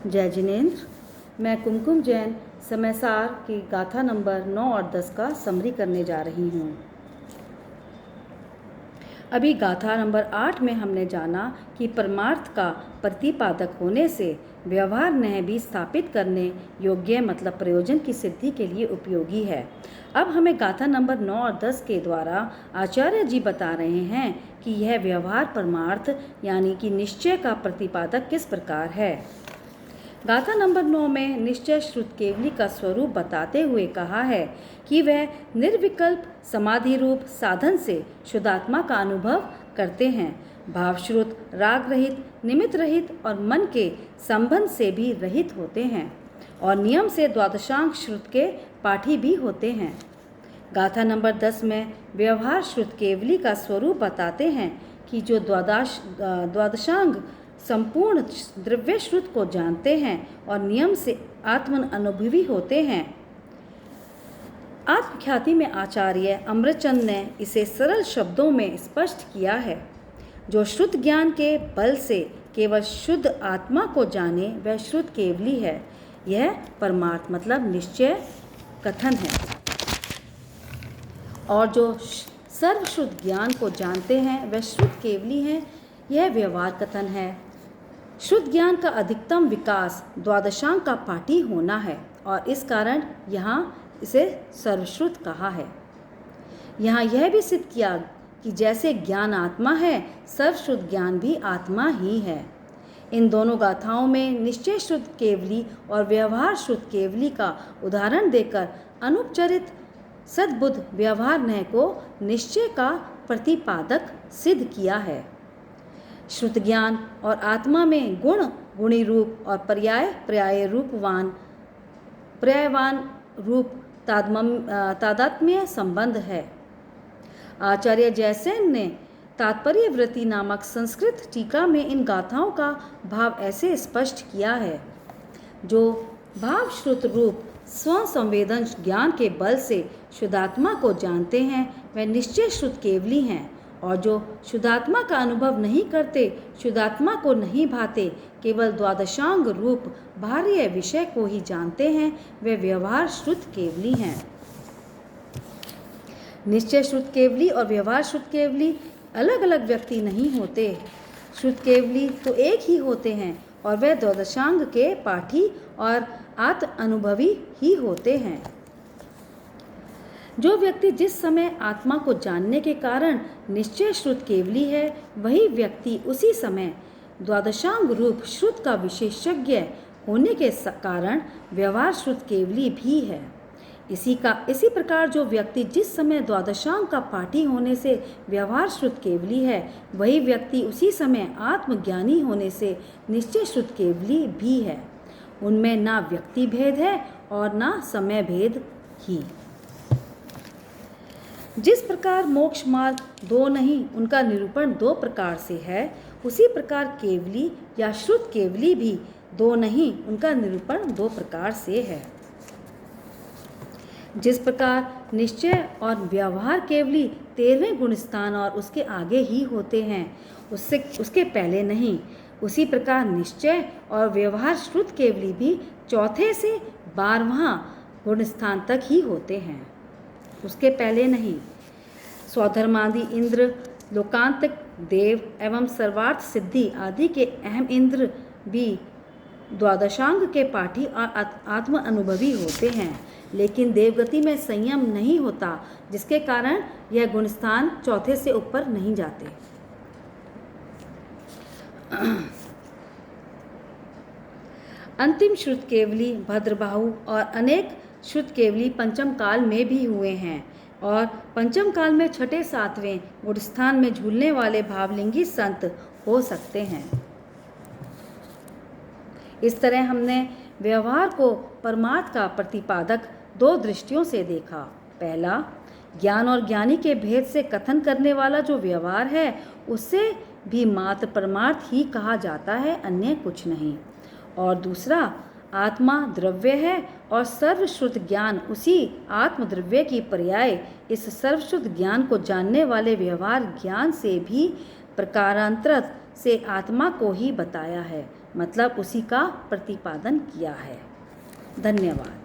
जय जिनेन्द्र। मैं कुमकुम जैन समय सार की गाथा नंबर 9 और 10 का समरी करने जा रही हूँ। अभी गाथा नंबर 8 में हमने जाना कि परमार्थ का प्रतिपादक होने से व्यवहार न्याय भी स्थापित करने योग्य मतलब प्रयोजन की सिद्धि के लिए उपयोगी है। अब हमें गाथा नंबर 9 और 10 के द्वारा आचार्य जी बता रहे हैं कि यह व्यवहार परमार्थ यानी कि निश्चय का प्रतिपादक किस प्रकार है। गाथा नंबर 9 में निश्चय श्रुत केवली का स्वरूप बताते हुए कहा है कि वह निर्विकल्प समाधि रूप साधन से शुद्धात्मा का अनुभव करते हैं। भावश्रुत, राग रहित, निमित्त रहित और मन के संबंध से भी रहित होते हैं और नियम से द्वादशांग श्रुत के पाठी भी होते हैं। गाथा नंबर 10 में व्यवहार श्रुत केवली का स्वरूप बताते हैं कि जो द्वादशांग संपूर्ण द्रव्य श्रुत को जानते हैं और नियम से आत्मन अनुभवी होते हैं। आत्मख्याति में आचार्य अमृतचंद ने इसे सरल शब्दों में स्पष्ट किया है। जो श्रुत ज्ञान के बल से केवल शुद्ध आत्मा को जाने वह श्रुत केवली है। यह परमार्थ मतलब निश्चय कथन है। और जो सर्वशुद्ध ज्ञान को जानते हैं वह श्रुत केवली है। यह व्यवहार कथन है। शुद्ध ज्ञान का अधिकतम विकास द्वादशांग का पाठी होना है और इस कारण यहाँ इसे सर्वश्रुत कहा है। यहाँ यह भी सिद्ध किया कि जैसे ज्ञान आत्मा है, सर्वश्रुत ज्ञान भी आत्मा ही है। इन दोनों गाथाओं में निश्चय शुद्ध केवली और व्यवहार शुद्ध केवली का उदाहरण देकर अनुपचरित सद्बुद्ध व्यवहार न्याय को निश्चय का प्रतिपादक सिद्ध किया है। श्रुत ज्ञान और आत्मा में गुण गुणी रूप और पर्याय पर्यायवान रूप तादात्म्य संबंध है। आचार्य जयसेन ने तात्पर्य वृत्ति नामक संस्कृत टीका में इन गाथाओं का भाव ऐसे स्पष्ट किया है। जो भाव श्रुत रूप स्व संवेदन ज्ञान के बल से शुद्धात्मा को जानते हैं वह निश्चय श्रुत केवली हैं और जो शुद्धात्मा का अनुभव नहीं करते, शुद्धात्मा को नहीं भाते, केवल द्वादशांग रूप बाह्य विषय को ही जानते हैं वे व्यवहार श्रुत केवली हैं। निश्चय श्रुत केवली और व्यवहार श्रुत केवली अलग अलग व्यक्ति नहीं होते। श्रुत केवली तो एक ही होते हैं और वे द्वादशांग के पाठी और आत्म अनुभवी ही होते हैं। जो व्यक्ति जिस समय आत्मा को जानने के कारण निश्चय श्रुत केवली है वही व्यक्ति उसी समय द्वादशांग रूप श्रुत का विशेषज्ञ होने के कारण व्यवहार श्रुत केवली भी है। इसी प्रकार जो व्यक्ति जिस समय द्वादशांग का पाठी होने से व्यवहार श्रुत केवली है वही व्यक्ति उसी समय आत्मज्ञानी होने से निश्चय श्रुत केवली भी है। उनमें ना व्यक्ति भेद है और ना समय भेद ही। जिस प्रकार मोक्ष मार्ग दो नहीं उनका निरूपण दो प्रकार से है, उसी प्रकार केवली या श्रुत केवली भी दो नहीं उनका निरूपण दो प्रकार से है। जिस प्रकार निश्चय और व्यवहार केवली 13वें गुणस्थान और उसके आगे ही होते हैं, उसके पहले नहीं, उसी प्रकार निश्चय और व्यवहार श्रुत केवली भी 4थे से 12वां गुणस्थान तक ही होते हैं, उसके पहले नहीं। स्वधर्मादि इंद्र, लोकांतक देव एवं सर्वार्थ सिद्धि आदि के अहम इंद्र भी द्वादशांग के पाठी और आत्म अनुभवी होते हैं, लेकिन देवगति में संयम नहीं होता जिसके कारण यह गुणस्थान 4थे से ऊपर नहीं जाते। अंतिम श्रुत केवली भद्रबाहु और अनेक श्रुत केवली पंचम काल में भी हुए हैं और पंचम काल में 6ठे 7वें गुणस्थान में झूलने वाले भावलिंगी संत हो सकते हैं। इस तरह हमने व्यवहार को परमार्थ का प्रतिपादक दो दृष्टियों से देखा। पहला, ज्ञान और ज्ञानी के भेद से कथन करने वाला जो व्यवहार है उससे भी मात्र परमार्थ ही कहा जाता है, अन्य कुछ नहीं। और दूसरा, आत्मा द्रव्य है और सर्वश्रुत ज्ञान उसी आत्म द्रव्य की पर्याय इस सर्वश्रुत ज्ञान को जानने वाले व्यवहार ज्ञान से भी प्रकारांतरत से आत्मा को ही बताया है, मतलब उसी का प्रतिपादन किया है। धन्यवाद।